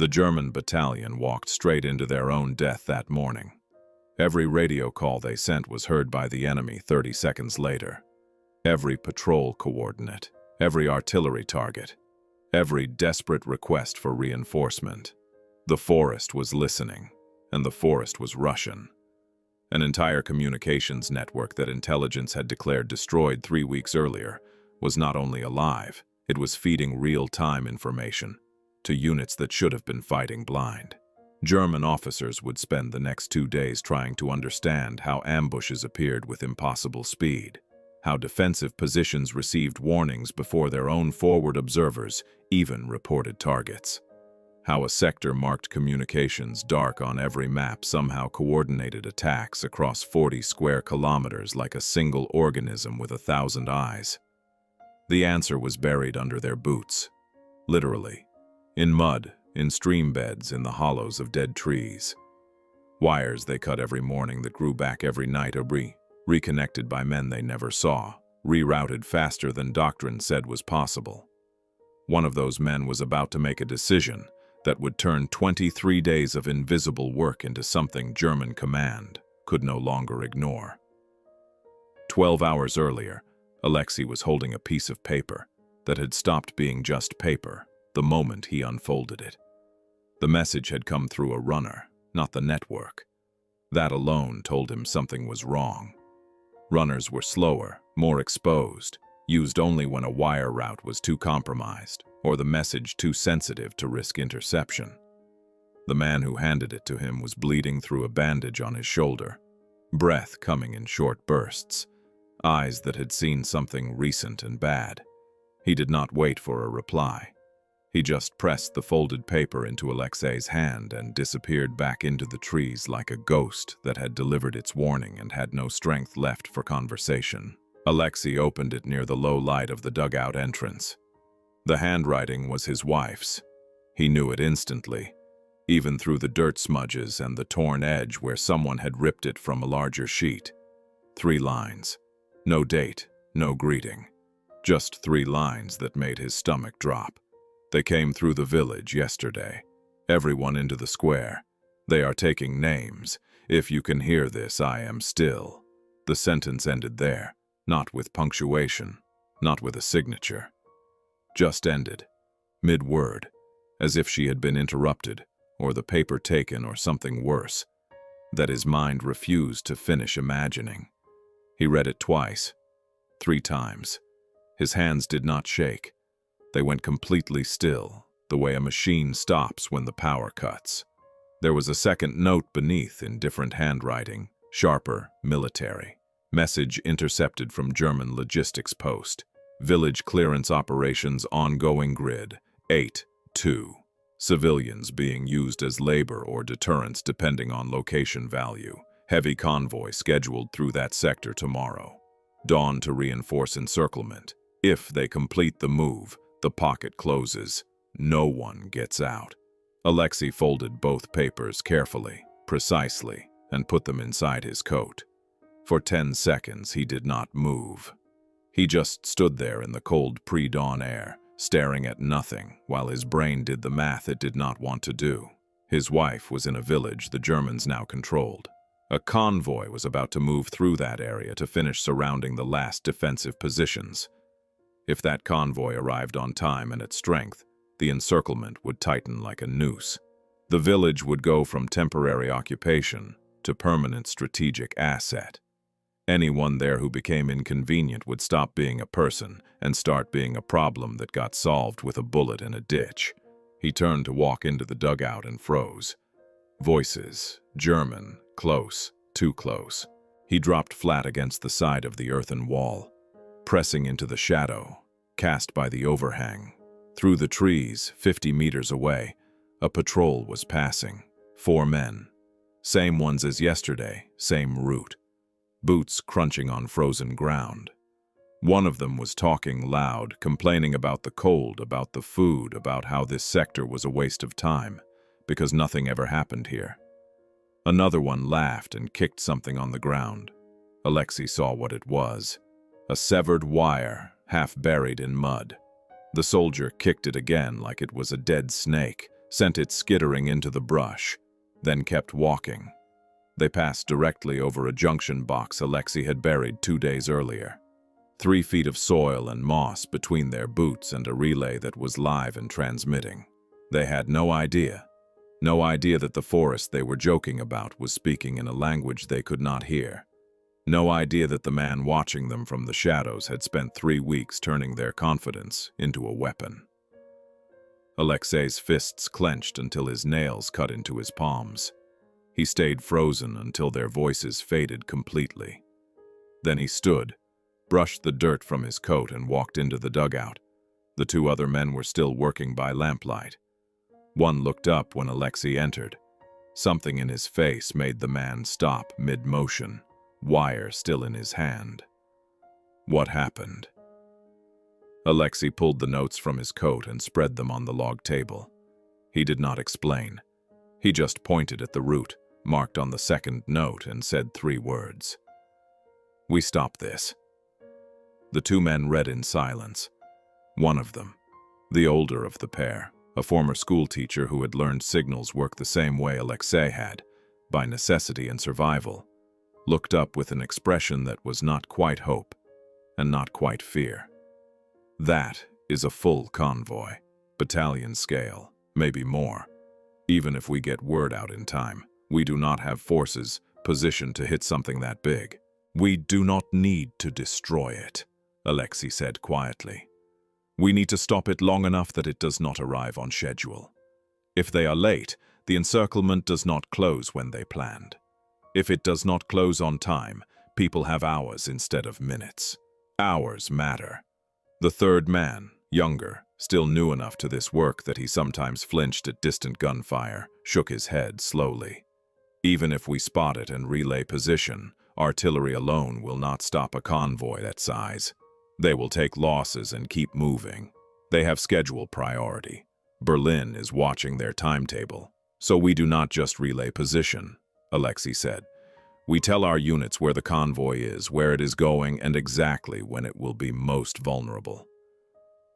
The German battalion walked straight into their own death that morning. Every radio call they sent was heard by the enemy 30 seconds later. Every patrol coordinate, every artillery target, every desperate request for reinforcement. The forest was listening, and the forest was Russian. An entire communications network that intelligence had declared destroyed 3 weeks earlier was not only alive, it was feeding real-time information to units that should have been fighting blind. German officers would spend the next 2 days trying to understand how ambushes appeared with impossible speed, how defensive positions received warnings before their own forward observers even reported targets, how a sector marked communications dark on every map somehow coordinated attacks across 40 square kilometers like a single organism with 1,000 eyes. The answer was buried under their boots, literally. In mud, in stream beds, in the hollows of dead trees. Wires they cut every morning that grew back every night reconnected by men they never saw, rerouted faster than doctrine said was possible. One of those men was about to make a decision that would turn 23 days of invisible work into something German command could no longer ignore. 12 hours earlier, Alexei was holding a piece of paper that had stopped being just paper the moment he unfolded it. The message had come through a runner, not the network. That alone told him something was wrong. Runners were slower, more exposed, used only when a wire route was too compromised or the message too sensitive to risk interception. The man who handed it to him was bleeding through a bandage on his shoulder, breath coming in short bursts, eyes that had seen something recent and bad. He did not wait for a reply. He just pressed the folded paper into Alexei's hand and disappeared back into the trees like a ghost that had delivered its warning and had no strength left for conversation. Alexei opened it near the low light of the dugout entrance. The handwriting was his wife's. He knew it instantly, even through the dirt smudges and the torn edge where someone had ripped it from a larger sheet. 3 lines. No date, no greeting. Just 3 lines that made his stomach drop. They came through the village yesterday. Everyone into the square. They are taking names. If you can hear this, I am still. The sentence ended there, not with punctuation, not with a signature. Just ended, mid-word, as if she had been interrupted, or the paper taken, or something worse, that his mind refused to finish imagining. He read it twice, 3 times. His hands did not shake. They went completely still, the way a machine stops when the power cuts. There was a second note beneath in different handwriting, sharper, military. Message intercepted from German logistics post. Village clearance operations ongoing grid, 8-2. Civilians being used as labor or deterrence depending on location value. Heavy convoy scheduled through that sector tomorrow. Dawn to reinforce encirclement. If they complete the move, the pocket closes. No one gets out. Alexei folded both papers carefully, precisely, and put them inside his coat. For 10 seconds he did not move. He just stood there in the cold pre-dawn air, staring at nothing, while his brain did the math it did not want to do. His wife was in a village the Germans now controlled. A convoy was about to move through that area to finish surrounding the last defensive positions. If that convoy arrived on time and at strength, the encirclement would tighten like a noose. The village would go from temporary occupation to permanent strategic asset. Anyone there who became inconvenient would stop being a person and start being a problem that got solved with a bullet in a ditch. He turned to walk into the dugout and froze. Voices, German, close, too close. He dropped flat against the side of the earthen wall, pressing into the shadow, cast by the overhang. Through the trees, 50 meters away, a patrol was passing. 4 men. Same ones as yesterday, same route. Boots crunching on frozen ground. One of them was talking loud, complaining about the cold, about the food, about how this sector was a waste of time, because nothing ever happened here. Another one laughed and kicked something on the ground. Alexei saw what it was. A severed wire, half buried in mud. The soldier kicked it again like it was a dead snake, sent it skittering into the brush, then kept walking. They passed directly over a junction box Alexei had buried 2 days earlier. 3 feet of soil and moss between their boots and a relay that was live and transmitting. They had no idea that the forest they were joking about was speaking in a language they could not hear. No idea that the man watching them from the shadows had spent 3 weeks turning their confidence into a weapon. Alexei's fists clenched until his nails cut into his palms. He stayed frozen until their voices faded completely. Then he stood, brushed the dirt from his coat and walked into the dugout. The 2 other men were still working by lamplight. One looked up when Alexei entered. Something in his face made the man stop mid-motion, wire still in his hand. What happened? Alexei pulled the notes from his coat and spread them on the log table. He did not explain. He just pointed at the route, marked on the second note, and said 3 words. "We stop this." The 2 men read in silence. One of them, the older of the pair, a former schoolteacher who had learned signals work the same way Alexei had, by necessity and survival, looked up with an expression that was not quite hope and not quite fear. "That is a full convoy, battalion scale, maybe more. Even if we get word out in time, we do not have forces positioned to hit something that big. We do not need to destroy it," Alexei said quietly. "We need to stop it long enough that it does not arrive on schedule. If they are late, the encirclement does not close when they planned. If it does not close on time, people have hours instead of minutes. Hours matter." The 3rd man, younger, still new enough to this work that he sometimes flinched at distant gunfire, shook his head slowly. "Even if we spot it and relay position, artillery alone will not stop a convoy that size. They will take losses and keep moving. They have schedule priority. Berlin is watching their timetable. So we do not just relay position," Alexei said. "We tell our units where the convoy is, where it is going, and exactly when it will be most vulnerable.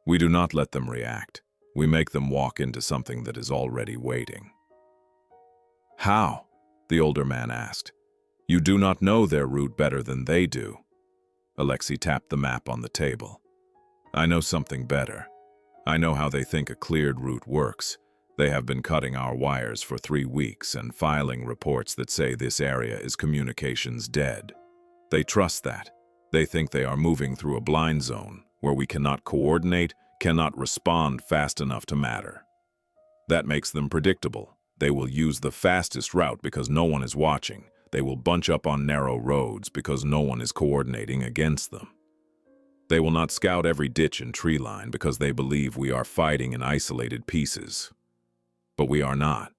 We do not let them react. We make them walk into something that is already waiting." "How?" the older man asked. "You do not know their route better than they do." Alexei tapped the map on the table. "I know something better. I know how they think a cleared route works. They have been cutting our wires for 3 weeks and filing reports that say this area is communications dead. They trust that. They think they are moving through a blind zone where we cannot coordinate, cannot respond fast enough to matter. That makes them predictable. They will use the fastest route because no one is watching. They will bunch up on narrow roads because no one is coordinating against them. They will not scout every ditch and tree line because they believe we are fighting in isolated pieces. But we are not,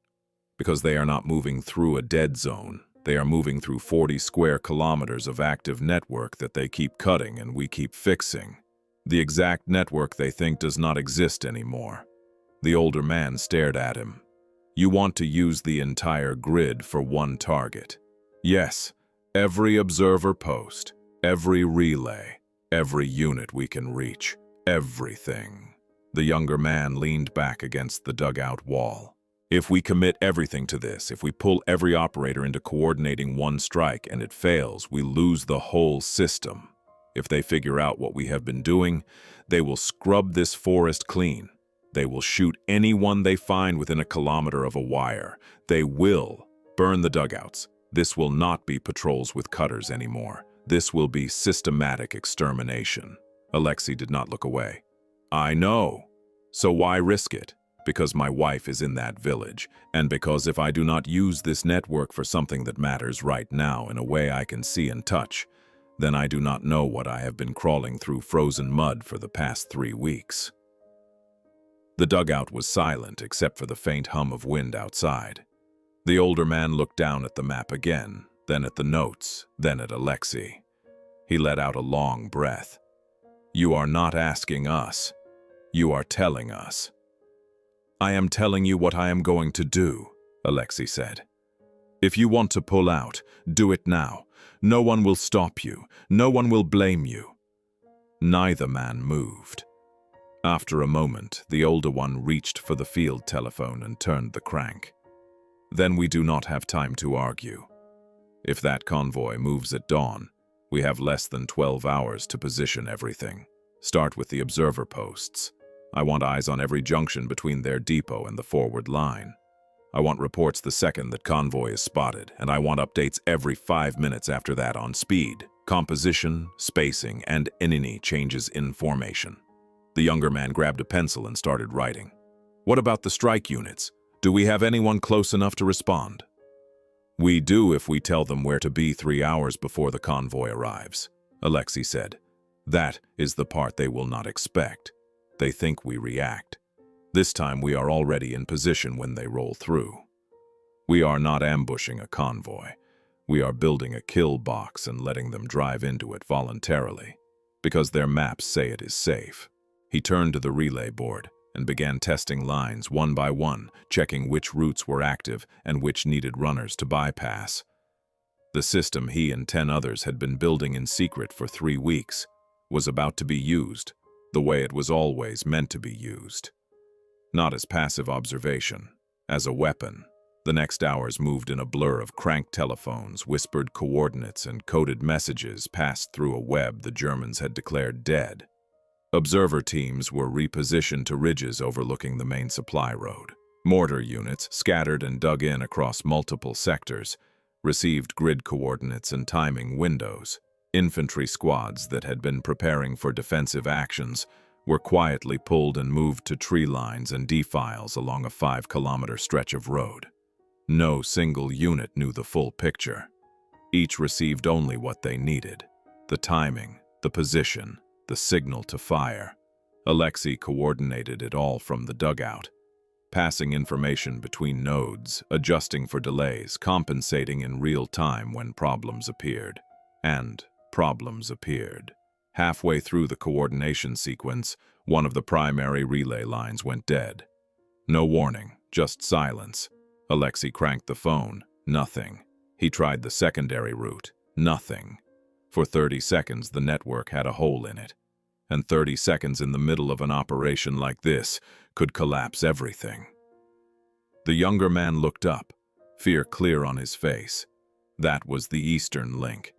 because they are not moving through a dead zone. They are moving through 40 square kilometers of active network that they keep cutting and we keep fixing. The exact network they think does not exist anymore." The older man stared at him. "You want to use the entire grid for one target." "Yes, every observer post, every relay, every unit we can reach, everything." The younger man leaned back against the dugout wall. "If we commit everything to this, if we pull every operator into coordinating one strike and it fails, we lose the whole system. If they figure out what we have been doing, they will scrub this forest clean. They will shoot anyone they find within a kilometer of a wire. They will burn the dugouts. This will not be patrols with cutters anymore. This will be systematic extermination." Alexei did not look away. "I know. So why risk it? Because my wife is in that village, and because if I do not use this network for something that matters right now in a way I can see and touch, then I do not know what I have been crawling through frozen mud for the past 3 weeks." The dugout was silent except for the faint hum of wind outside. The older man looked down at the map again, then at the notes, then at Alexei. He let out a long breath. "You are not asking us. You are telling us." "I am telling you what I am going to do," Alexei said. "If you want to pull out, do it now. No one will stop you. No one will blame you." Neither man moved. After a moment, the older one reached for the field telephone and turned the crank. Then we do not have time to argue. If that convoy moves at dawn, we have less than 12 hours to position everything. Start with the observer posts. I want eyes on every junction between their depot and the forward line. I want reports the second that convoy is spotted, and I want updates every 5 minutes after that on speed, composition, spacing, and any changes in formation. The younger man grabbed a pencil and started writing. What about the strike units? Do we have anyone close enough to respond? We do if we tell them where to be 3 hours before the convoy arrives, Alexei said. That is the part they will not expect. They think we react. This time we are already in position when they roll through. We are not ambushing a convoy. We are building a kill box and letting them drive into it voluntarily, because their maps say it is safe. He turned to the relay board and began testing lines one by one, checking which routes were active and which needed runners to bypass. The system he and 10 others had been building in secret for 3 weeks was about to be used the way it was always meant to be used. Not as passive observation, as a weapon. The next hours moved in a blur of cranked telephones, whispered coordinates, and coded messages passed through a web the Germans had declared dead. Observer teams were repositioned to ridges overlooking the main supply road. Mortar units, scattered and dug in across multiple sectors, received grid coordinates and timing windows. Infantry squads that had been preparing for defensive actions were quietly pulled and moved to tree lines and defiles along a 5-kilometer stretch of road. No single unit knew the full picture. Each received only what they needed: the timing, the position, the signal to fire. Alexei coordinated it all from the dugout, passing information between nodes, adjusting for delays, compensating in real time when problems appeared. And problems appeared. Halfway through the coordination sequence, one of the primary relay lines went dead. No warning, just silence. Alexei cranked the phone. Nothing. He tried the secondary route. Nothing. For 30 seconds, the network had a hole in it. And 30 seconds in the middle of an operation like this could collapse everything. The younger man looked up, fear clear on his face. That was the eastern link.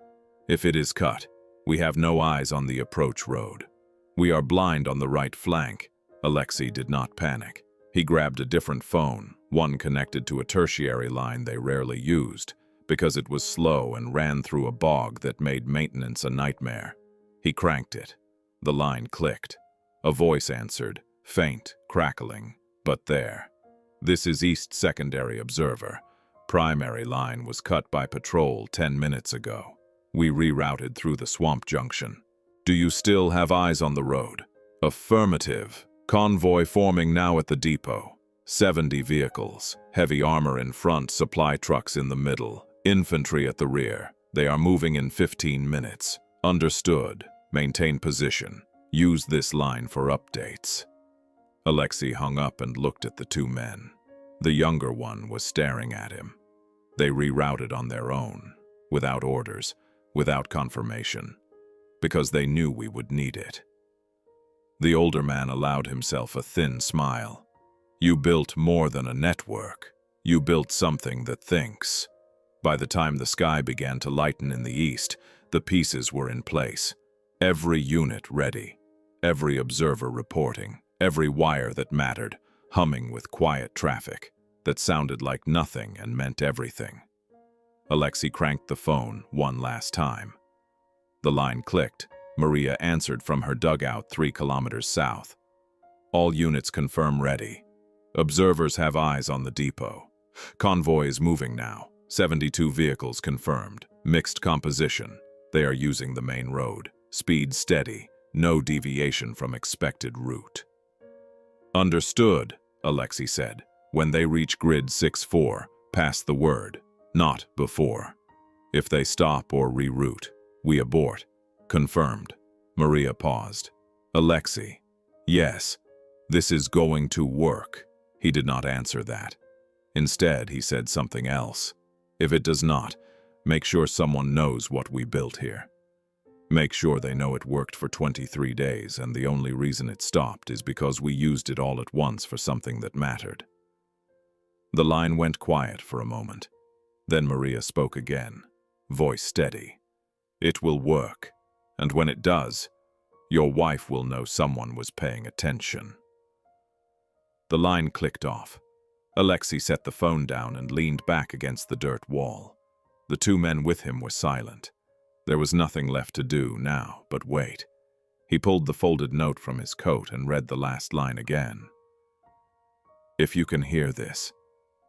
If it is cut, we have no eyes on the approach road. We are blind on the right flank. Alexei did not panic. He grabbed a different phone, one connected to a tertiary line they rarely used, because it was slow and ran through a bog that made maintenance a nightmare. He cranked it. The line clicked. A voice answered, faint, crackling, but there. This is East Secondary Observer. Primary line was cut by patrol 10 minutes ago. We rerouted through the swamp junction. Do you still have eyes on the road? Affirmative. Convoy forming now at the depot. 70 vehicles. Heavy armor in front, supply trucks in the middle. Infantry at the rear. They are moving in 15 minutes. Understood. Maintain position. Use this line for updates. Alexei hung up and looked at the 2 men. The younger one was staring at him. They rerouted on their own, without orders, without confirmation, because they knew we would need it. The older man allowed himself a thin smile. You built more than a network. You built something that thinks. By the time the sky began to lighten in the east, the pieces were in place. Every unit ready. Every observer reporting. Every wire that mattered, humming with quiet traffic that sounded like nothing and meant everything. Alexei cranked the phone one last time. The line clicked. Maria answered from her dugout 3 kilometers south. All units confirm ready. Observers have eyes on the depot. Convoy is moving now. 72 vehicles confirmed. Mixed composition. They are using the main road. Speed steady. No deviation from expected route. Understood, Alexei said. When they reach grid 6-4, pass the word. Not before. If they stop or reroute, we abort. Confirmed. Maria paused. Alexei. Yes, this is going to work. He did not answer that. Instead, he said something else. If it does not, make sure someone knows what we built here. Make sure they know it worked for 23 days, and the only reason it stopped is because we used it all at once for something that mattered." The line went quiet for a moment. Then Maria spoke again, voice steady. "It will work, and when it does, your wife will know someone was paying attention." The line clicked off. Alexei set the phone down and leaned back against the dirt wall. The two men with him were silent. There was nothing left to do now but wait. He pulled the folded note from his coat and read the last line again. "If you can hear this,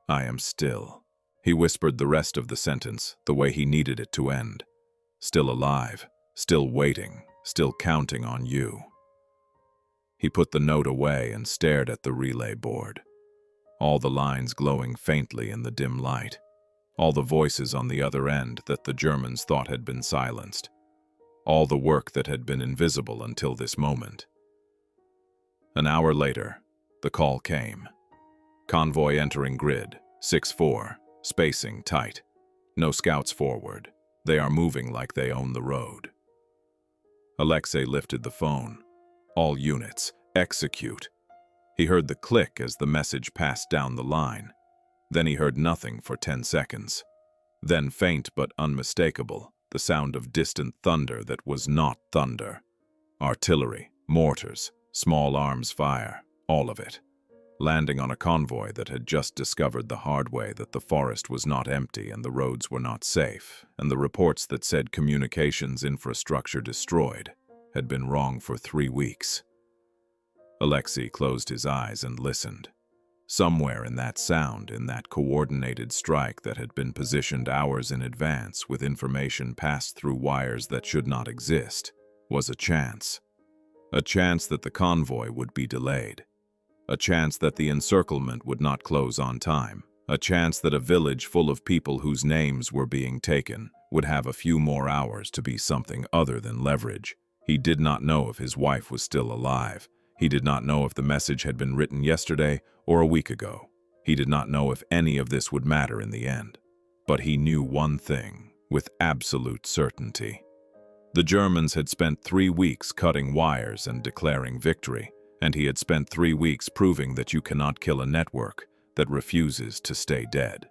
I am still." He whispered the rest of the sentence the way he needed it to end. "Still alive, still waiting, still counting on you." He put the note away and stared at the relay board. All the lines glowing faintly in the dim light. All the voices on the other end that the Germans thought had been silenced. All the work that had been invisible until this moment. An hour later, the call came. Convoy entering grid, 6-4, spacing tight. No scouts forward. They are moving like they own the road. Alexei lifted the phone. "All units, execute." He heard the click as the message passed down the line. Then he heard nothing for 10 seconds. Then faint but unmistakable, the sound of distant thunder that was not thunder. Artillery, mortars, small arms fire, all of it. Landing on a convoy that had just discovered the hard way that the forest was not empty and the roads were not safe, and the reports that said communications infrastructure destroyed had been wrong for 3 weeks. Alexei closed his eyes and listened. Somewhere in that sound, in that coordinated strike that had been positioned hours in advance with information passed through wires that should not exist, was a chance. A chance that the convoy would be delayed. A chance that the encirclement would not close on time. A chance that a village full of people whose names were being taken would have a few more hours to be something other than leverage. He did not know if his wife was still alive. He did not know if the message had been written yesterday or a week ago. He did not know if any of this would matter in the end. But he knew one thing with absolute certainty. The Germans had spent 3 weeks cutting wires and declaring victory, and he had spent 3 weeks proving that you cannot kill a network that refuses to stay dead.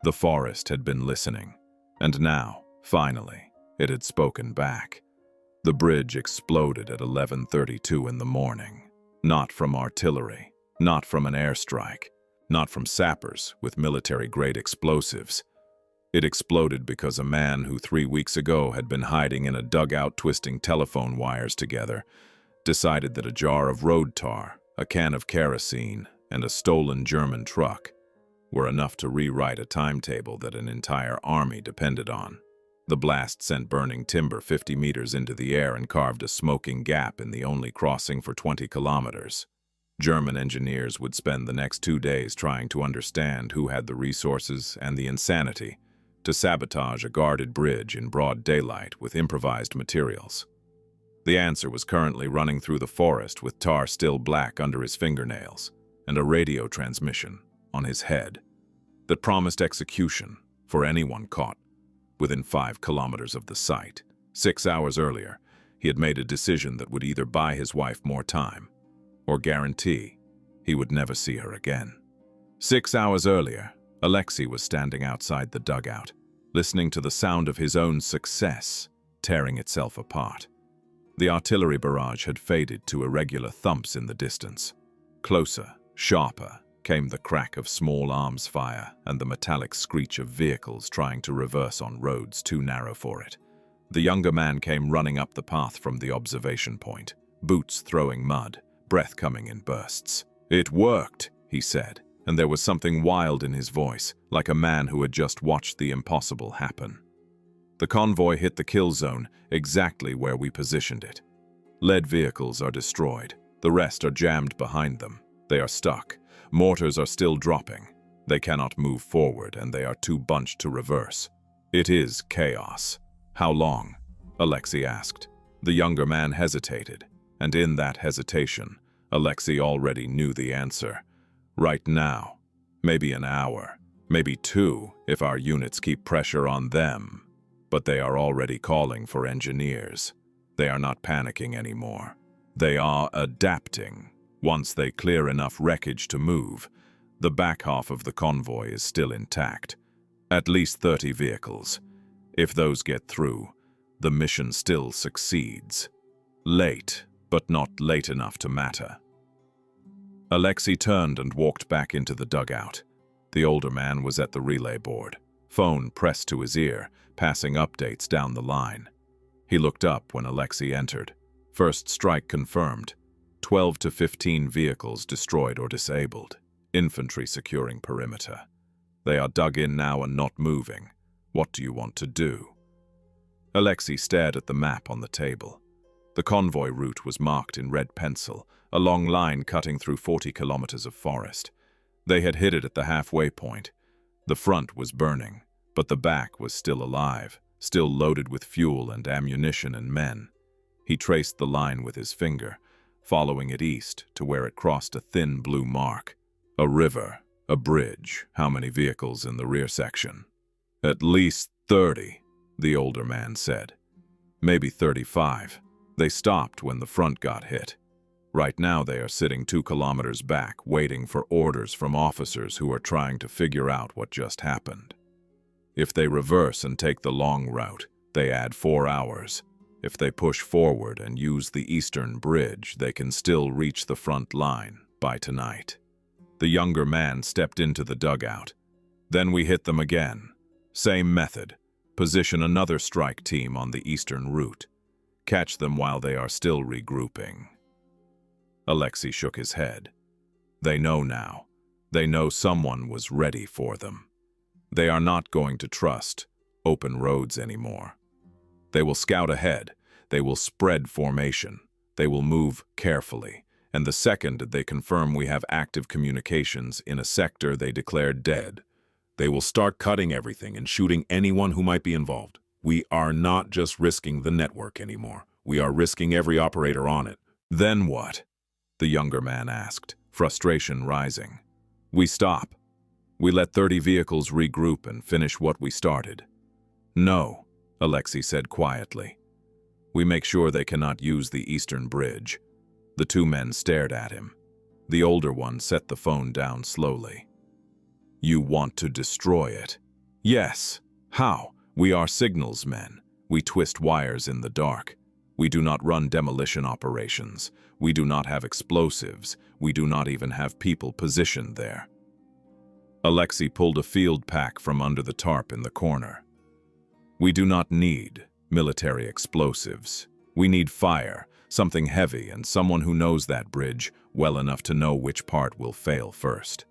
The forest had been listening, and now, finally, it had spoken back. The bridge exploded at 11:32 in the morning. Not from artillery, not from an airstrike, not from sappers with military-grade explosives. It exploded because a man who 3 weeks ago had been hiding in a dugout twisting telephone wires together decided that a jar of road tar, a can of kerosene, and a stolen German truck were enough to rewrite a timetable that an entire army depended on. The blast sent burning timber 50 meters into the air and carved a smoking gap in the only crossing for 20 kilometers. German engineers would spend the next 2 days trying to understand who had the resources and the insanity to sabotage a guarded bridge in broad daylight with improvised materials. The answer was currently running through the forest with tar still black under his fingernails and a radio transmission on his head that promised execution for anyone caught within 5 kilometers of the site. 6 hours earlier, he had made a decision that would either buy his wife more time or guarantee he would never see her again. 6 hours earlier, Alexei was standing outside the dugout, listening to the sound of his own success tearing itself apart. The artillery barrage had faded to irregular thumps in the distance. Closer, sharper, came the crack of small arms fire and the metallic screech of vehicles trying to reverse on roads too narrow for it. The younger man came running up the path from the observation point, boots throwing mud, breath coming in bursts. "It worked," he said, and there was something wild in his voice, like a man who had just watched the impossible happen. The convoy hit the kill zone exactly where we positioned it. Lead vehicles are destroyed. The rest are jammed behind them. They are stuck. Mortars are still dropping. They cannot move forward, and they are too bunched to reverse. It is chaos. "How long?" Alexei asked. The younger man hesitated, and in that hesitation, Alexei already knew the answer. "Right now. Maybe an hour. Maybe 2 if our units keep pressure on them. but they are already calling for engineers. They are not panicking anymore. They are adapting. Once they clear enough wreckage to move, the back half of the convoy is still intact. At least 30 vehicles. If those get through, the mission still succeeds. Late, but not late enough to matter. Alexei turned and walked back into the dugout. The older man was at the relay board, phone pressed to his ear, passing updates down the line. He looked up when Alexei entered. First strike confirmed. 12 to 15 vehicles destroyed or disabled. Infantry securing perimeter. They are dug in now and not moving. What do you want to do? Alexei stared at the map on the table. The convoy route was marked in red pencil, a long line cutting through 40 kilometers of forest. They had hit it at the halfway point. The front was burning, but the back was still alive, still loaded with fuel and ammunition and men. He traced the line with his finger, following it east to where it crossed a thin blue mark. A river, a bridge. How many vehicles in the rear section? At least 30, the older man said. Maybe 35. They stopped when the front got hit. Right now they are sitting 2 kilometers back, waiting for orders from officers who are trying to figure out what just happened. If they reverse and take the long route, they add 4 hours. If they push forward and use the eastern bridge, they can still reach the front line by tonight. The younger man stepped into the dugout. Then we hit them again. Same method. Position another strike team on the eastern route. Catch them while they are still regrouping. Alexei shook his head. They know now. They know someone was ready for them. They are not going to trust open roads anymore. They will scout ahead. They will spread formation. They will move carefully. And the second they confirm we have active communications in a sector they declared dead, they will start cutting everything and shooting anyone who might be involved. We are not just risking the network anymore. We are risking every operator on it. Then what? The younger man asked, frustration rising. We stop. We let 30 vehicles regroup and finish what we started. No, Alexei said quietly. We make sure they cannot use the eastern bridge. The 2 men stared at him. The older one set the phone down slowly. You want to destroy it? Yes. How? We are signals men. We twist wires in the dark. We do not run demolition operations. We do not have explosives. We do not even have people positioned there. Alexei pulled a field pack from under the tarp in the corner. We do not need military explosives. We need fire, something heavy, and someone who knows that bridge well enough to know which part will fail first.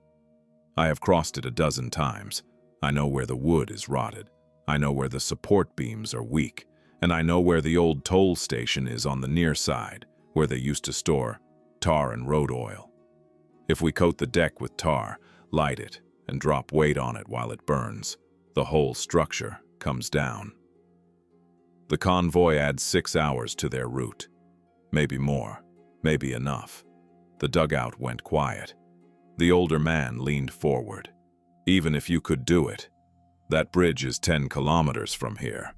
I have crossed it a dozen times. I know where the wood is rotted. I know where the support beams are weak. And I know where the old toll station is on the near side, where they used to store tar and road oil. If we coat the deck with tar, light it, and drop weight on it while it burns, the whole structure comes down. The convoy adds 6 hours to their route. Maybe more, maybe enough. The dugout went quiet. The older man leaned forward. Even if you could do it, that bridge is 10 kilometers from here.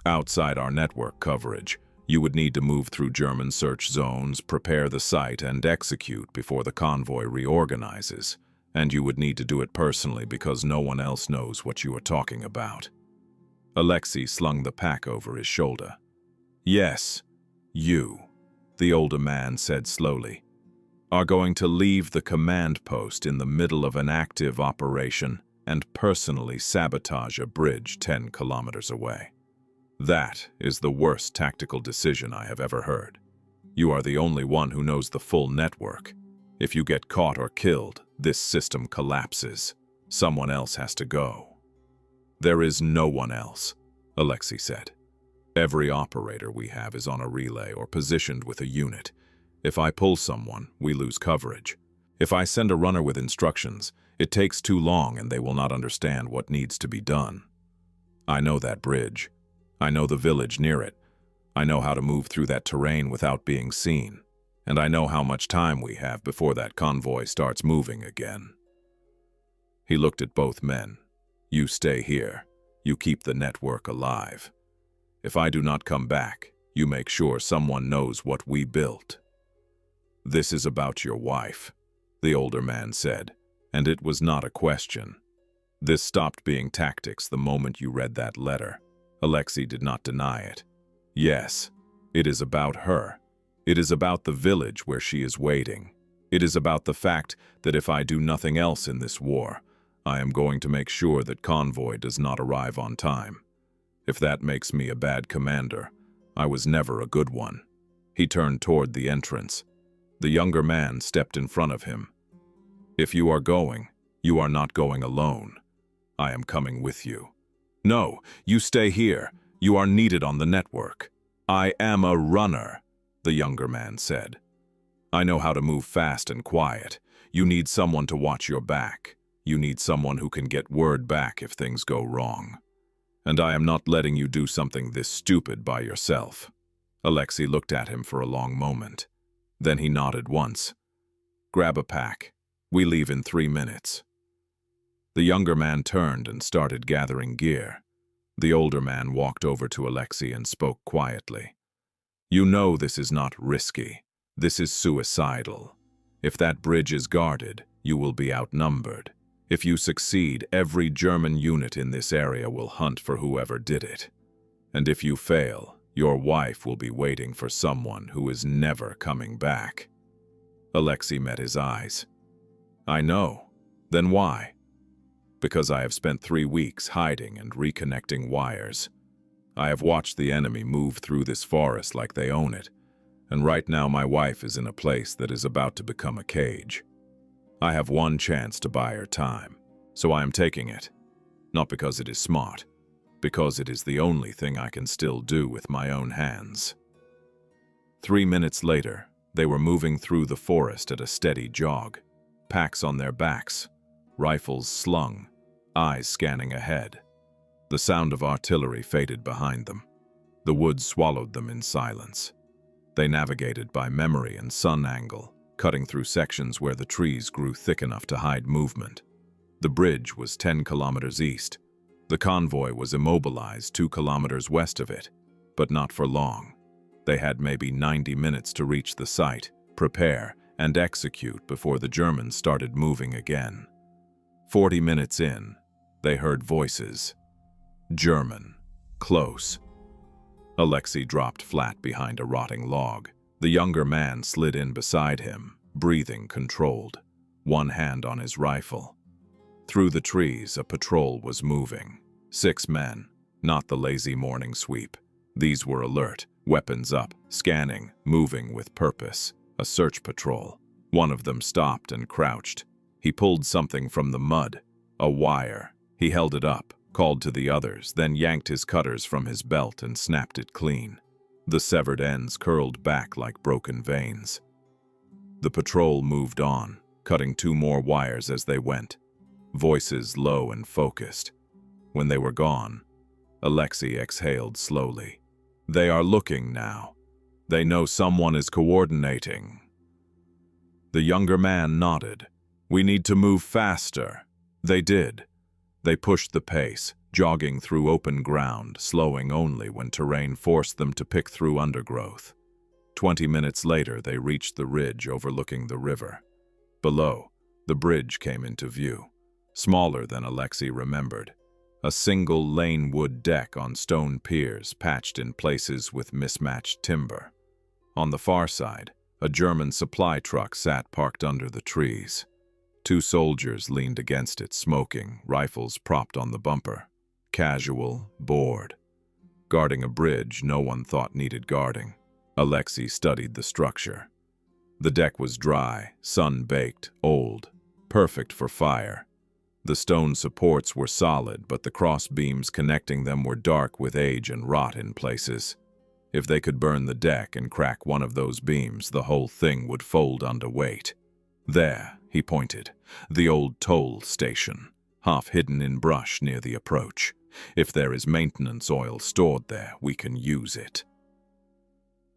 Outside our network coverage, you would need to move through German search zones, prepare the site, and execute before the convoy reorganizes. And you would need to do it personally because no one else knows what you are talking about. Alexei slung the pack over his shoulder. Yes, you, the older man said slowly, are going to leave the command post in the middle of an active operation and personally sabotage a bridge 10 kilometers away. That is the worst tactical decision I have ever heard. You are the only one who knows the full network. If you get caught or killed, this system collapses. Someone else has to go. There is no one else, Alexei said. Every operator we have is on a relay or positioned with a unit. If I pull someone, we lose coverage. If I send a runner with instructions, it takes too long and they will not understand what needs to be done. I know that bridge. I know the village near it. I know how to move through that terrain without being seen. And I know how much time we have before that convoy starts moving again. He looked at both men. You stay here. You keep the network alive. If I do not come back, you make sure someone knows what we built." "This is about your wife," the older man said, and it was not a question. This stopped being tactics the moment you read that letter. Alexei did not deny it. Yes, it is about her. It is about the village where she is waiting. It is about the fact that if I do nothing else in this war, I am going to make sure that convoy does not arrive on time. If that makes me a bad commander, I was never a good one. He turned toward the entrance. The younger man stepped in front of him. "If you are going, you are not going alone. I am coming with you." "No, you stay here. You are needed on the network." "I am a runner," the younger man said. "I know how to move fast and quiet. You need someone to watch your back. You need someone who can get word back if things go wrong. And I am not letting you do something this stupid by yourself." Alexei looked at him for a long moment. Then he nodded once. "Grab a pack. We leave in 3 minutes." The younger man turned and started gathering gear. The older man walked over to Alexei and spoke quietly. "You know this is not risky. This is suicidal. If that bridge is guarded, you will be outnumbered. If you succeed, every German unit in this area will hunt for whoever did it. And if you fail, your wife will be waiting for someone who is never coming back." Alexei met his eyes. "I know. Then why?" "Because I have spent 3 weeks hiding and reconnecting wires. I have watched the enemy move through this forest like they own it, and right now my wife is in a place that is about to become a cage. I have one chance to buy her time, so I am taking it. Not because it is smart, because it is the only thing I can still do with my own hands." 3 minutes later, they were moving through the forest at a steady jog, packs on their backs, rifles slung, eyes scanning ahead. The sound of artillery faded behind them. The woods swallowed them in silence. They navigated by memory and sun angle, cutting through sections where the trees grew thick enough to hide movement. The bridge was 10 kilometers east. The convoy was immobilized 2 kilometers west of it, but not for long. They had maybe 90 minutes to reach the site, prepare, and execute before the Germans started moving again. 40 minutes in, they heard voices. German. Close. Alexei dropped flat behind a rotting log. The younger man slid in beside him, breathing controlled, one hand on his rifle. Through the trees, a patrol was moving. 6 men, not the lazy morning sweep. These were alert, weapons up, scanning, moving with purpose. A search patrol. One of them stopped and crouched. He pulled something from the mud, a wire. He held it up, called to the others, then yanked his cutters from his belt and snapped it clean. The severed ends curled back like broken veins. The patrol moved on, cutting 2 more wires as they went, voices low and focused. When they were gone, Alexei exhaled slowly. They are looking now. They know someone is coordinating. The younger man nodded. We need to move faster. They did. They pushed the pace, jogging through open ground, slowing only when terrain forced them to pick through undergrowth. 20 minutes later, they reached the ridge overlooking the river. Below, the bridge came into view, smaller than Alexei remembered. A single-lane wood deck on stone piers patched in places with mismatched timber. On the far side, a German supply truck sat parked under the trees. 2 soldiers leaned against it, smoking, rifles propped on the bumper. Casual, bored. Guarding a bridge no one thought needed guarding. Alexei studied the structure. The deck was dry, sun-baked, old, perfect for fire. The stone supports were solid, but the cross beams connecting them were dark with age and rot in places. If they could burn the deck and crack one of those beams, the whole thing would fold under weight. There, he pointed, the old toll station, half hidden in brush near the approach. If there is maintenance oil stored there, we can use it.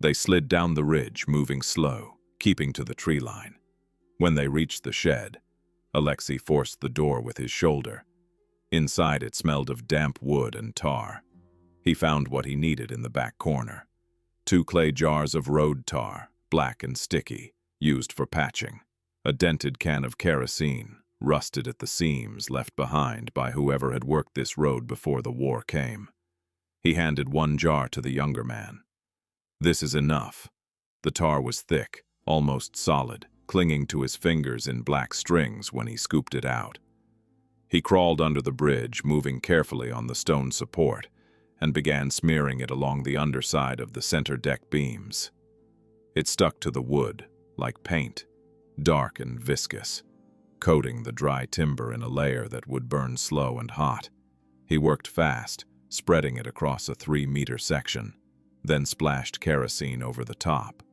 They slid down the ridge, moving slow, keeping to the tree line. When they reached the shed, Alexei forced the door with his shoulder. Inside it smelled of damp wood and tar. He found what he needed in the back corner. 2 clay jars of road tar, black and sticky, used for patching. A dented can of kerosene, rusted at the seams, left behind by whoever had worked this road before the war came. He handed 1 jar to the younger man. "This is enough." The tar was thick, almost solid, clinging to his fingers in black strings when he scooped it out. He crawled under the bridge, moving carefully on the stone support, and began smearing it along the underside of the center deck beams. It stuck to the wood, like paint, dark and viscous, coating the dry timber in a layer that would burn slow and hot. He worked fast, spreading it across a 3-meter section, then splashed kerosene over the top.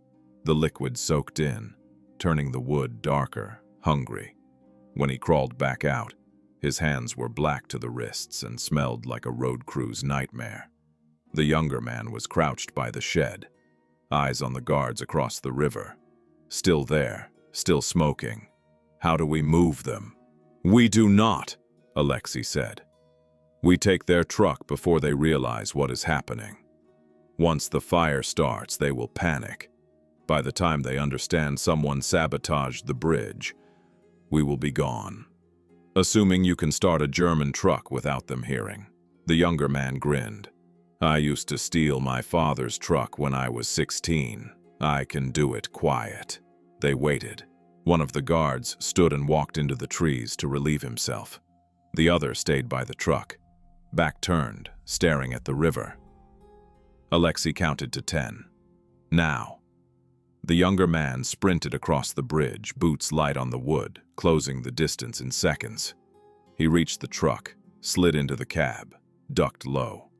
The liquid soaked in, turning the wood darker, hungry. When he crawled back out, his hands were black to the wrists and smelled like a road crew's nightmare. The younger man was crouched by the shed, eyes on the guards across the river. Still there, still smoking. "How do we move them?" "We do not," Alexei said. "We take their truck before they realize what is happening. Once the fire starts, they will panic. By the time they understand someone sabotaged the bridge, we will be gone. Assuming you can start a German truck without them hearing." The younger man grinned. "I used to steal my father's truck when I was 16. I can do it quiet." They waited. One of the guards stood and walked into the trees to relieve himself. The other stayed by the truck, back turned, staring at the river. Alexei counted to 10. "Now." The younger man sprinted across the bridge, boots light on the wood, closing the distance in seconds. He reached the truck, slid into the cab, ducked low.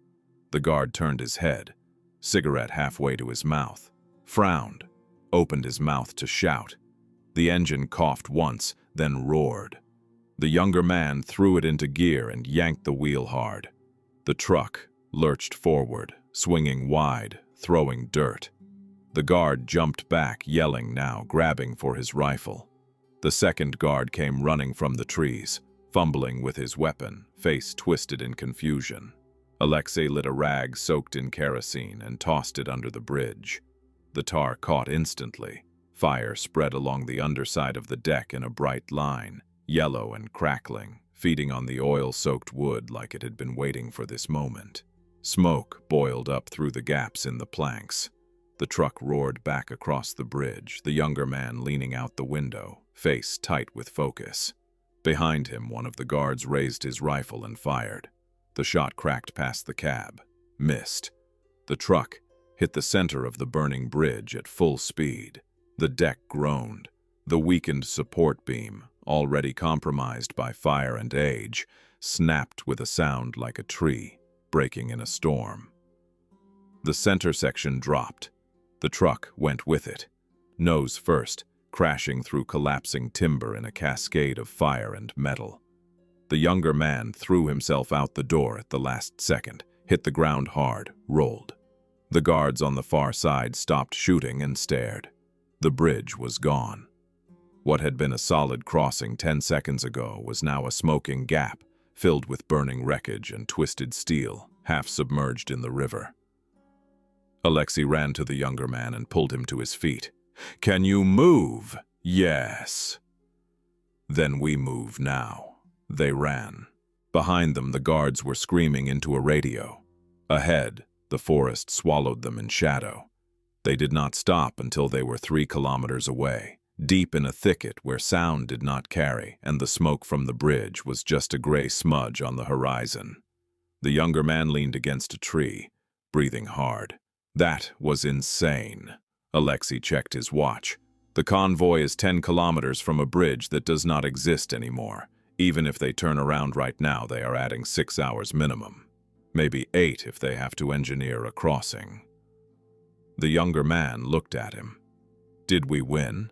The guard turned his head, cigarette halfway to his mouth, frowned, opened his mouth to shout. The engine coughed once, then roared. The younger man threw it into gear and yanked the wheel hard. The truck lurched forward, swinging wide, throwing dirt. The guard jumped back, yelling now, grabbing for his rifle. The second guard came running from the trees, fumbling with his weapon, face twisted in confusion. Alexei lit a rag soaked in kerosene and tossed it under the bridge. The tar caught instantly. Fire spread along the underside of the deck in a bright line, yellow and crackling, feeding on the oil-soaked wood like it had been waiting for this moment. Smoke boiled up through the gaps in the planks. The truck roared back across the bridge, the younger man leaning out the window, face tight with focus. Behind him, one of the guards raised his rifle and fired. The shot cracked past the cab, missed. The truck hit the center of the burning bridge at full speed. The deck groaned. The weakened support beam, already compromised by fire and age, snapped with a sound like a tree breaking in a storm. The center section dropped. The truck went with it, nose first, crashing through collapsing timber in a cascade of fire and metal. The younger man threw himself out the door at the last second, hit the ground hard, rolled. The guards on the far side stopped shooting and stared. The bridge was gone. What had been a solid crossing 10 seconds ago was now a smoking gap, filled with burning wreckage and twisted steel, half submerged in the river. Alexei ran to the younger man and pulled him to his feet. "Can you move?" "Yes." "Then we move now." They ran. Behind them, the guards were screaming into a radio. Ahead, the forest swallowed them in shadow. They did not stop until they were 3 kilometers away, deep in a thicket where sound did not carry, and the smoke from the bridge was just a gray smudge on the horizon. The younger man leaned against a tree, breathing hard. That was insane. Alexei checked his watch. The convoy is 10 kilometers from a bridge that does not exist anymore. Even if they turn around right now, they are adding 6 hours minimum. Maybe 8 if they have to engineer a crossing. The younger man looked at him. Did we win?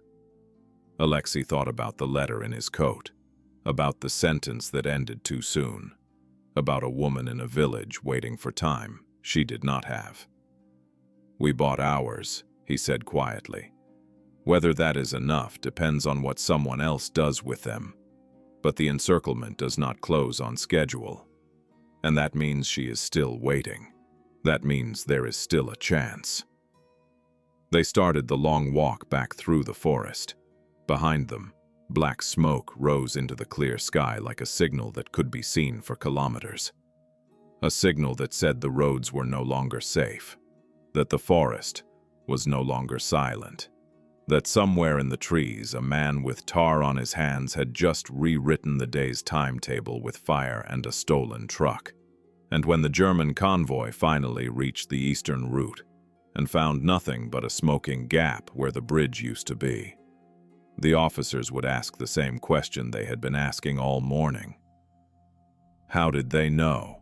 Alexei thought about the letter in his coat, about the sentence that ended too soon, about a woman in a village waiting for time she did not have. We bought ours, he said quietly. Whether that is enough depends on what someone else does with them. But the encirclement does not close on schedule. And that means she is still waiting. That means there is still a chance. They started the long walk back through the forest. Behind them, black smoke rose into the clear sky like a signal that could be seen for kilometers. A signal that said the roads were no longer safe, that the forest was no longer silent, that somewhere in the trees a man with tar on his hands had just rewritten the day's timetable with fire and a stolen truck. And when the German convoy finally reached the eastern route and found nothing but a smoking gap where the bridge used to be, the officers would ask the same question they had been asking all morning. How did they know?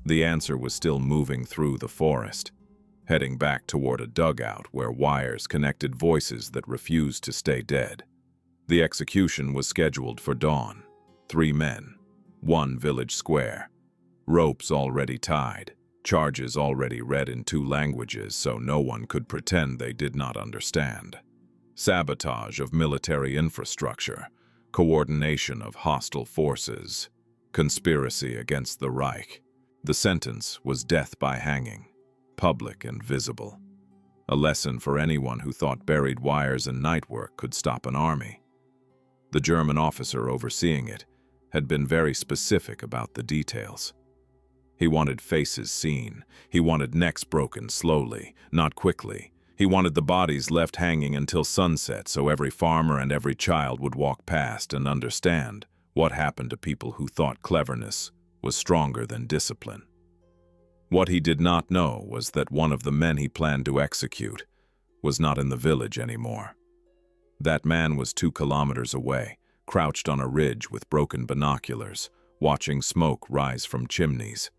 The answer was still moving through the forest, heading back toward a dugout where wires connected voices that refused to stay dead. The execution was scheduled for dawn. 3 men, 1 village square, ropes already tied, charges already read in 2 languages so no one could pretend they did not understand. Sabotage of military infrastructure, coordination of hostile forces, conspiracy against the Reich. The sentence was death by hanging, public and visible. A lesson for anyone who thought buried wires and night work could stop an army. The German officer overseeing it had been very specific about the details. He wanted faces seen. He wanted necks broken slowly, not quickly. He wanted the bodies left hanging until sunset so every farmer and every child would walk past and understand what happened to people who thought cleverness was stronger than discipline. What he did not know was that one of the men he planned to execute was not in the village anymore. That man was 2 kilometers away, crouched on a ridge with broken binoculars, watching smoke rise from chimneys,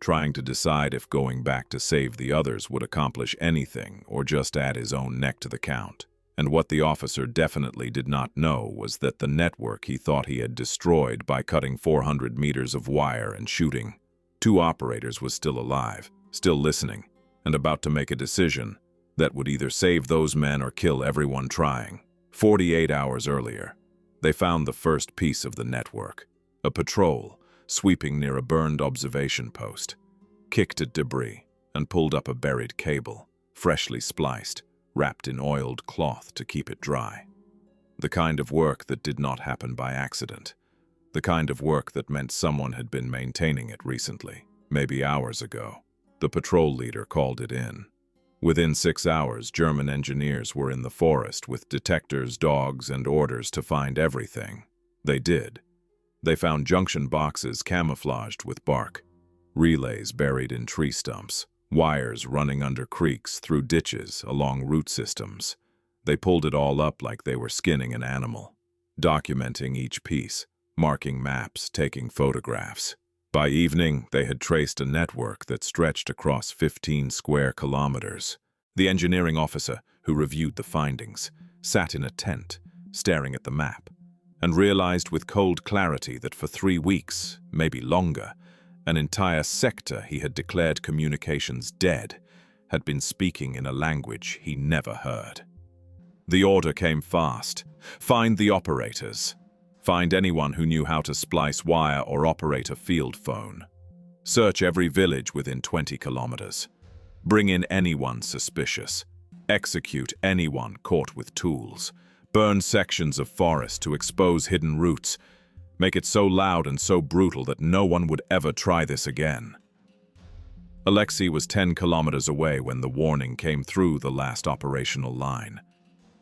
trying to decide if going back to save the others would accomplish anything or just add his own neck to the count. And what the officer definitely did not know was that the network he thought he had destroyed by cutting 400 meters of wire and shooting 2 operators was still alive, still listening, and about to make a decision that would either save those men or kill everyone trying. 48 hours earlier, they found the first piece of the network, a patrol sweeping near a burned observation post, kicked at debris and pulled up a buried cable, freshly spliced, wrapped in oiled cloth to keep it dry. The kind of work that did not happen by accident. The kind of work that meant someone had been maintaining it recently, maybe hours ago. The patrol leader called it in. Within 6 hours, German engineers were in the forest with detectors, dogs, and orders to find everything. They did. They found junction boxes camouflaged with bark, relays buried in tree stumps, wires running under creeks, through ditches, along root systems. They pulled it all up like they were skinning an animal, documenting each piece, marking maps, taking photographs. By evening, they had traced a network that stretched across 15 square kilometers. The engineering officer, who reviewed the findings, sat in a tent, staring at the map, and realized with cold clarity that for 3 weeks, maybe longer, an entire sector he had declared communications dead had been speaking in a language he never heard. The order came fast. Find the operators. Find anyone who knew how to splice wire or operate a field phone. Search every village within 20 kilometers. Bring in anyone suspicious. Execute anyone caught with tools. Burn sections of forest to expose hidden routes. Make it so loud and so brutal that no one would ever try this again. Alexei was 10 kilometers away when the warning came through the last operational line.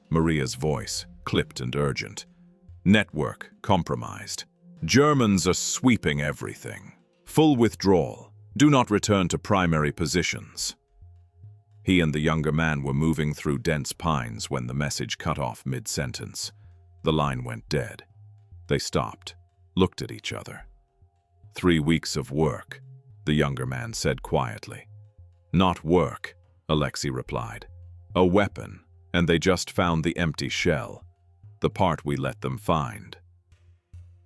Maria's voice, clipped and urgent. Network compromised. Germans are sweeping everything. Full withdrawal. Do not return to primary positions. He and the younger man were moving through dense pines when the message cut off mid-sentence. The line went dead. They stopped, looked at each other. 3 weeks of work, the younger man said quietly. Not work, Alexei replied. A weapon, and they just found the empty shell, the part we let them find.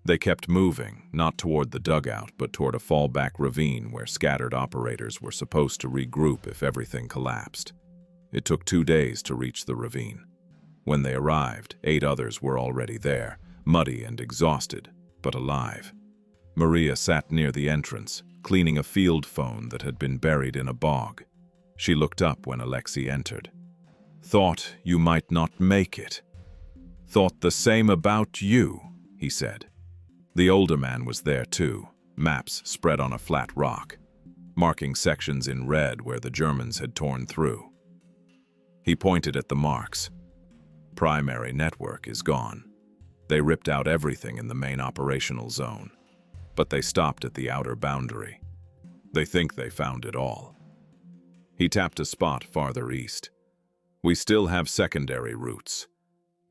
They kept moving, not toward the dugout, but toward a fallback ravine where scattered operators were supposed to regroup if everything collapsed. It took 2 days to reach the ravine. When they arrived, 8 others were already there, muddy and exhausted, but alive. Maria sat near the entrance, cleaning a field phone that had been buried in a bog. She looked up when Alexei entered. "Thought you might not make it." "Thought the same about you," he said. The older man was there too, maps spread on a flat rock, marking sections in red where the Germans had torn through. He pointed at the marks. "Primary network is gone. They ripped out everything in the main operational zone, but they stopped at the outer boundary. They think they found it all." He tapped a spot farther east. "We still have secondary routes,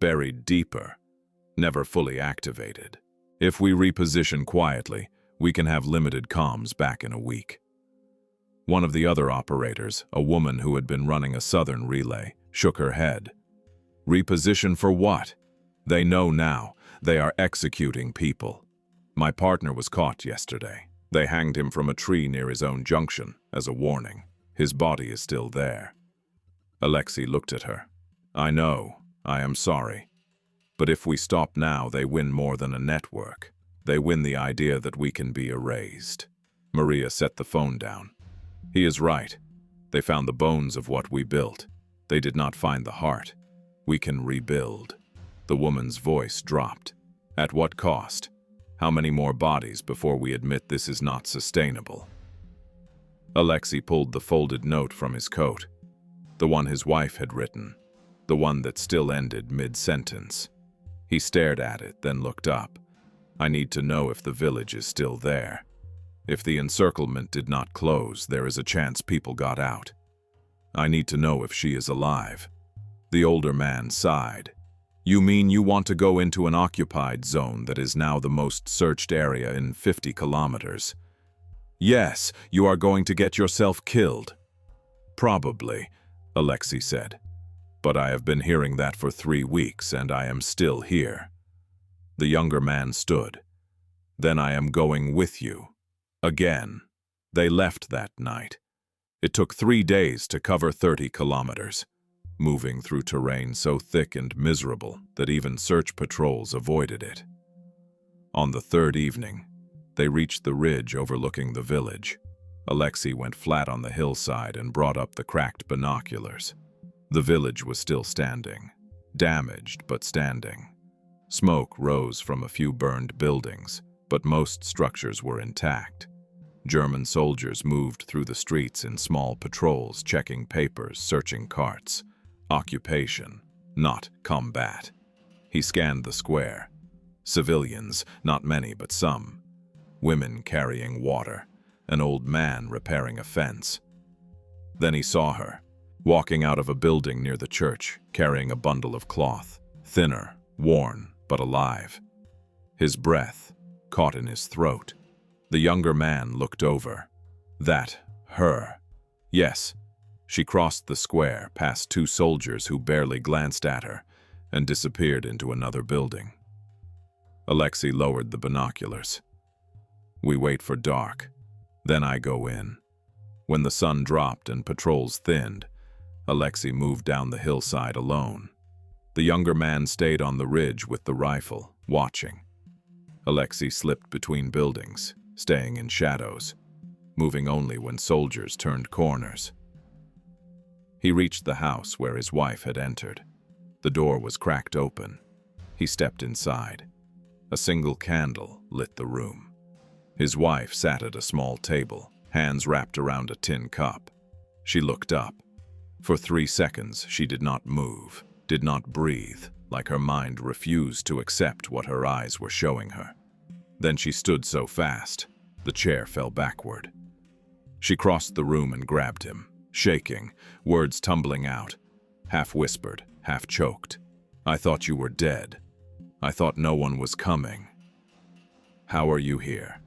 buried deeper, never fully activated. If we reposition quietly, we can have limited comms back in a week." One of the other operators, a woman who had been running a southern relay, shook her head. "Reposition for what? They know now. They are executing people. My partner was caught yesterday. They hanged him from a tree near his own junction as a warning. His body is still there." Alexei looked at her. "I know. I am sorry. But if we stop now, they win more than a network. They win the idea that we can be erased." Maria set the phone down. "He is right. They found the bones of what we built. They did not find the heart. We can rebuild." The woman's voice dropped. "At what cost? How many more bodies before we admit this is not sustainable?" Alexei pulled the folded note from his coat. The one his wife had written. The one that still ended mid-sentence. He stared at it, then looked up. "I need to know if the village is still there. If the encirclement did not close, there is a chance people got out. I need to know if she is alive." The older man sighed. "You mean you want to go into an occupied zone that is now the most searched area in 50 kilometers? Yes, you are going to get yourself killed." "Probably," Alexei said. "But I have been hearing that for 3 weeks, and I am still here." The younger man stood. "Then I am going with you. Again." They left that night. It took 3 days to cover 30 kilometers, moving through terrain so thick and miserable that even search patrols avoided it. On the third evening, they reached the ridge overlooking the village. Alexei went flat on the hillside and brought up the cracked binoculars. The village was still standing, damaged but standing. Smoke rose from a few burned buildings, but most structures were intact. German soldiers moved through the streets in small patrols, checking papers, searching carts. Occupation, not combat. He scanned the square. Civilians, not many but some. Women carrying water. An old man repairing a fence. Then he saw her, walking out of a building near the church, carrying a bundle of cloth, thinner, worn, but alive. His breath caught in his throat. The younger man looked over. That, her. Yes. She crossed the square, past 2 soldiers who barely glanced at her, and disappeared into another building. Alexei lowered the binoculars. We wait for dark. Then I go in. When the sun dropped and patrols thinned, Alexei moved down the hillside alone. The younger man stayed on the ridge with the rifle, watching. Alexei slipped between buildings, staying in shadows, moving only when soldiers turned corners. He reached the house where his wife had entered. The door was cracked open. He stepped inside. A single candle lit the room. His wife sat at a small table, hands wrapped around a tin cup. She looked up. For 3 seconds, she did not move, did not breathe, like her mind refused to accept what her eyes were showing her. Then she stood so fast, the chair fell backward. She crossed the room and grabbed him, shaking, words tumbling out, half whispered, half choked. "I thought you were dead. I thought no one was coming. How are you here?"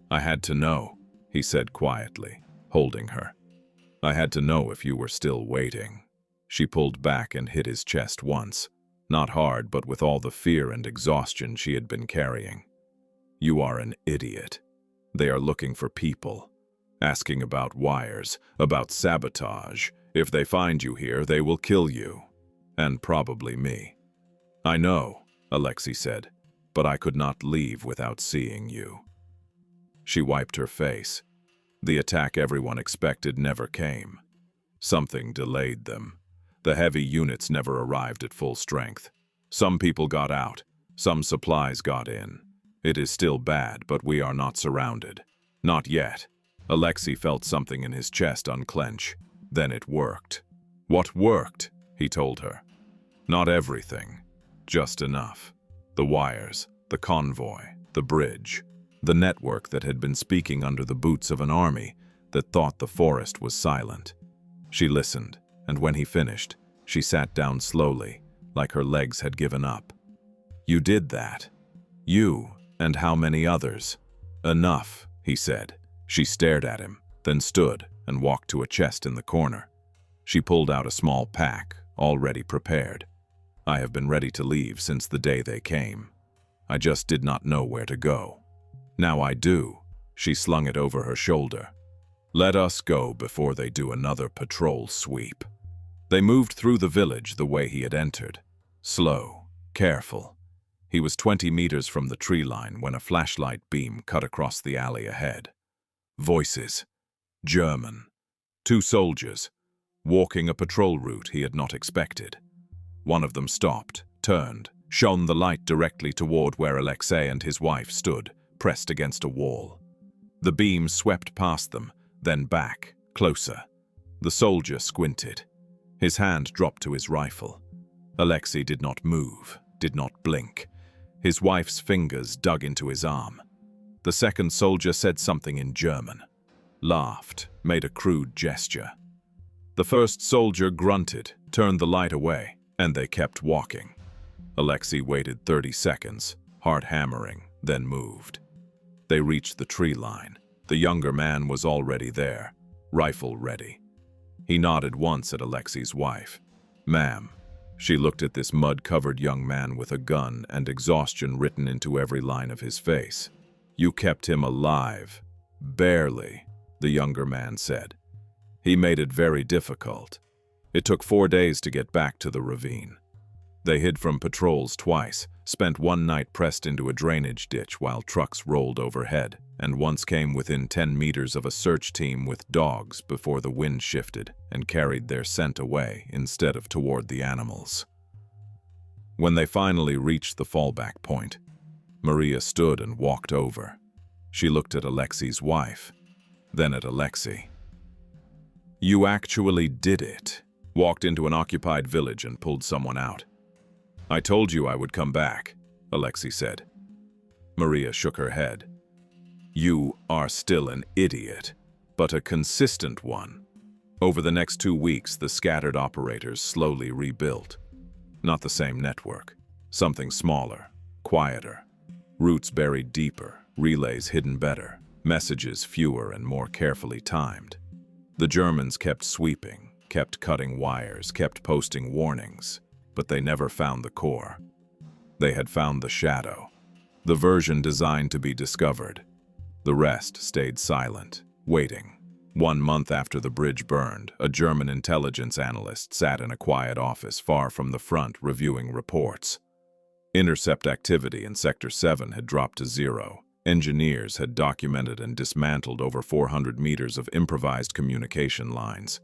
"I had to know," he said quietly, holding her. "I had to know if you were still waiting." She pulled back and hit his chest once, not hard but with all the fear and exhaustion she had been carrying. "You are an idiot. They are looking for people, asking about wires, about sabotage. If they find you here, they will kill you. And probably me." "I know," Alexei said, "but I could not leave without seeing you." She wiped her face. The attack everyone expected never came. Something delayed them. The heavy units never arrived at full strength. Some people got out. Some supplies got in. It is still bad, but we are not surrounded. Not yet. Alexei felt something in his chest unclench. Then it worked. What worked? He told her. Not everything. Just enough. The wires, the convoy, the bridge, the network that had been speaking under the boots of an army that thought the forest was silent. She listened, and when he finished, she sat down slowly, like her legs had given up. You did that. You, and how many others? Enough, he said. She stared at him, then stood and walked to a chest in the corner. She pulled out a small pack, already prepared. I have been ready to leave since the day they came. I just did not know where to go. Now I do. She slung it over her shoulder. Let us go before they do another patrol sweep. They moved through the village the way he had entered. Slow, careful. He was 20 meters from the tree line when a flashlight beam cut across the alley ahead. Voices. German. 2 soldiers, walking a patrol route he had not expected. One of them stopped, turned, shone the light directly toward where Alexei and his wife stood, pressed against a wall. The beam swept past them, then back, closer. The soldier squinted. His hand dropped to his rifle. Alexei did not move, did not blink. His wife's fingers dug into his arm. The second soldier said something in German, laughed, made a crude gesture. The first soldier grunted, turned the light away, and they kept walking. Alexei waited 30 seconds, heart hammering, then moved. They reached the tree line. The younger man was already there, rifle ready. He nodded once at Alexei's wife. Ma'am. She looked at this mud-covered young man with a gun and exhaustion written into every line of his face. You kept him alive. Barely, the younger man said. He made it very difficult. It took 4 days to get back to the ravine. They hid from patrols twice, spent one night pressed into a drainage ditch while trucks rolled overhead, and once came within 10 meters of a search team with dogs before the wind shifted and carried their scent away instead of toward the animals. When they finally reached the fallback point, Maria stood and walked over. She looked at Alexei's wife, then at Alexei. You actually did it. Walked into an occupied village and pulled someone out. I told you I would come back, Alexei said. Maria shook her head. You are still an idiot, but a consistent one. Over the next 2 weeks, the scattered operators slowly rebuilt. Not the same network. Something smaller, quieter. Routes buried deeper, relays hidden better, messages fewer and more carefully timed. The Germans kept sweeping, kept cutting wires, kept posting warnings, but they never found the core. They had found the shadow, the version designed to be discovered. The rest stayed silent, waiting. 1 month after the bridge burned, a German intelligence analyst sat in a quiet office far from the front reviewing reports. Intercept activity in Sector 7 had dropped to 0. Engineers had documented and dismantled over 400 meters of improvised communication lines.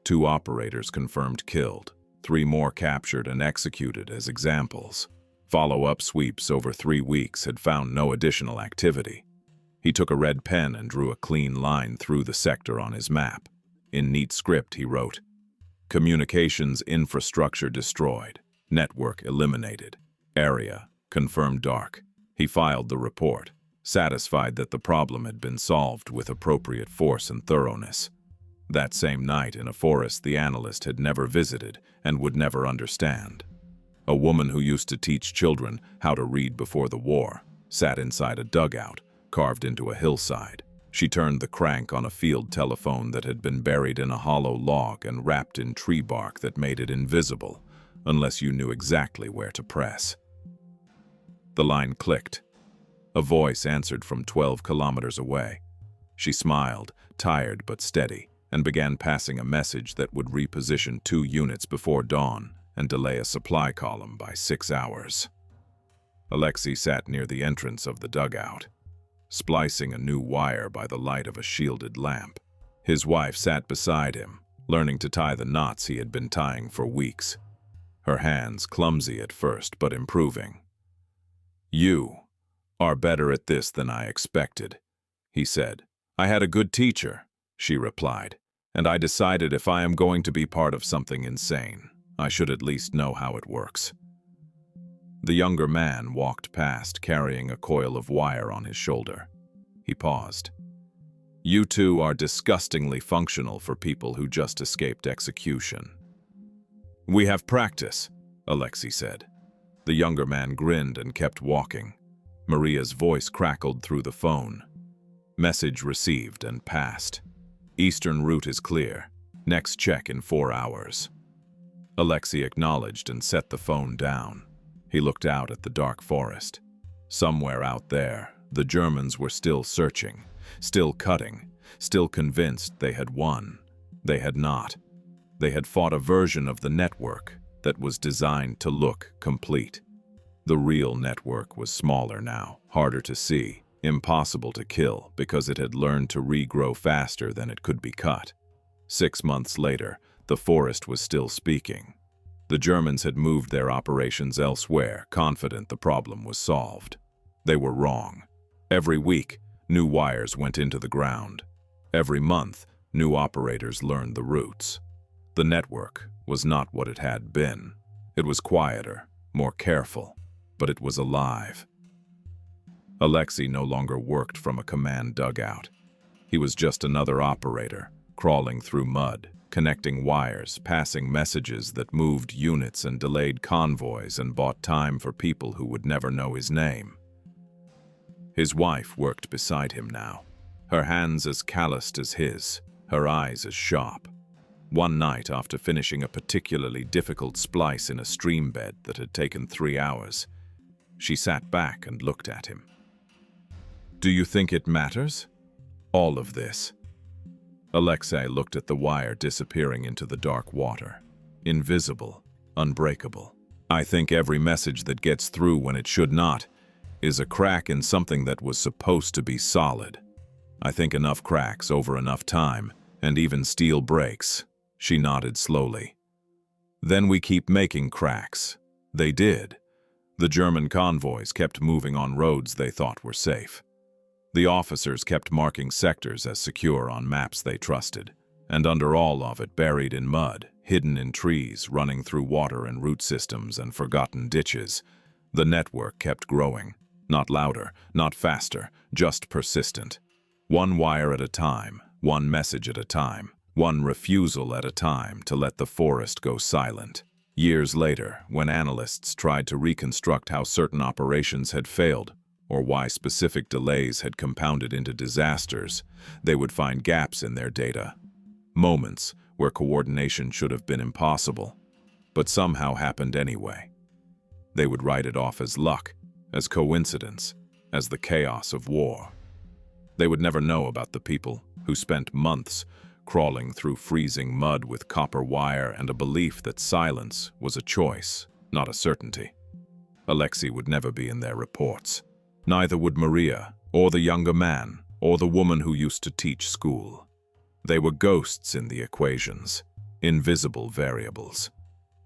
2 operators confirmed killed, 3 more captured and executed as examples. Follow-up sweeps over 3 weeks had found no additional activity. He took a red pen and drew a clean line through the sector on his map. In neat script, he wrote, Communications infrastructure destroyed. Network eliminated. Area confirmed dark. He filed the report, satisfied that the problem had been solved with appropriate force and thoroughness. That same night in a forest the analyst had never visited and would never understand. A woman who used to teach children how to read before the war sat inside a dugout carved into a hillside. She turned the crank on a field telephone that had been buried in a hollow log and wrapped in tree bark that made it invisible, unless you knew exactly where to press. The line clicked. A voice answered from 12 kilometers away. She smiled, tired but steady, and began passing a message that would reposition 2 units before dawn and delay a supply column by 6 hours. Alexei sat near the entrance of the dugout. splicing a new wire by the light of a shielded lamp. His wife sat beside him, learning to tie the knots he had been tying for weeks. Her hands clumsy at first, but improving. "You are better at this than I expected," he said. "I had a good teacher," she replied, "and I decided if I am going to be part of something insane, I should at least know how it works." The younger man walked past, carrying a coil of wire on his shoulder. He paused. "You two are disgustingly functional for people who just escaped execution." "We have practice," Alexei said. The younger man grinned and kept walking. Maria's voice crackled through the phone. "Message received and passed. Eastern route is clear. Next check in 4 hours." Alexei acknowledged and set the phone down. He looked out at the dark forest. Somewhere out there, the Germans were still searching, still cutting, still convinced they had won. They had not. They had fought a version of the network that was designed to look complete. The real network was smaller now, harder to see, impossible to kill because it had learned to regrow faster than it could be cut. 6 months later, the forest was still speaking. The Germans had moved their operations elsewhere, confident the problem was solved. They were wrong. Every week, new wires went into the ground. Every month, new operators learned the routes. The network was not what it had been. It was quieter, more careful, but it was alive. Alexei no longer worked from a command dugout. He was just another operator, crawling through mud, connecting wires, passing messages that moved units and delayed convoys and bought time for people who would never know his name. His wife worked beside him now, her hands as calloused as his, her eyes as sharp. One night, after finishing a particularly difficult splice in a stream bed that had taken 3 hours, she sat back and looked at him. "Do you think it matters? All of this?" Alexei looked at the wire disappearing into the dark water. Invisible, unbreakable. "I think every message that gets through when it should not is a crack in something that was supposed to be solid. I think enough cracks over enough time, and even steel breaks." She nodded slowly. "Then we keep making cracks." They did. The German convoys kept moving on roads they thought were safe. The officers kept marking sectors as secure on maps they trusted, and under all of it, buried in mud, hidden in trees, running through water and root systems and forgotten ditches, the network kept growing. Not louder, not faster, just persistent. One wire at a time, one message at a time, one refusal at a time to let the forest go silent. Years later, when analysts tried to reconstruct how certain operations had failed, or why specific delays had compounded into disasters, they would find gaps in their data. Moments where coordination should have been impossible, but somehow happened anyway. They would write it off as luck, as coincidence, as the chaos of war. They would never know about the people who spent months crawling through freezing mud with copper wire and a belief that silence was a choice, not a certainty. Alexei would never be in their reports. Neither would Maria, or the younger man, or the woman who used to teach school. They were ghosts in the equations, invisible variables.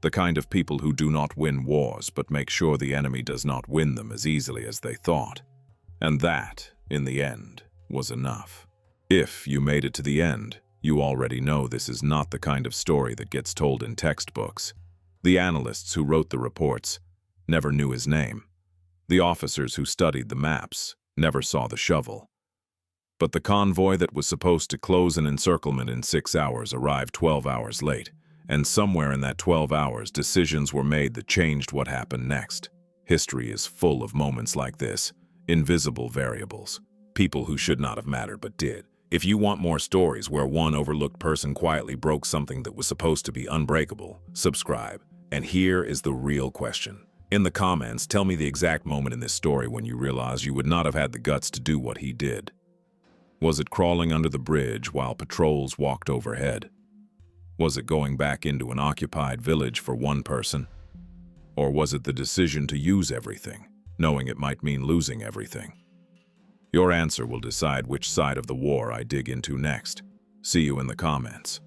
The kind of people who do not win wars but make sure the enemy does not win them as easily as they thought. And that, in the end, was enough. If you made it to the end, you already know this is not the kind of story that gets told in textbooks. The analysts who wrote the reports never knew his name. The officers who studied the maps never saw the shovel. But the convoy that was supposed to close an encirclement in 6 hours arrived 12 hours late, and somewhere in that 12 hours, decisions were made that changed what happened next. History is full of moments like this, invisible variables. People who should not have mattered but did. If you want more stories where one overlooked person quietly broke something that was supposed to be unbreakable, subscribe. And here is the real question. In the comments, tell me the exact moment in this story when you realized you would not have had the guts to do what he did. Was it crawling under the bridge while patrols walked overhead? Was it going back into an occupied village for one person? Or was it the decision to use everything, knowing it might mean losing everything? Your answer will decide which side of the war I dig into next. See you in the comments.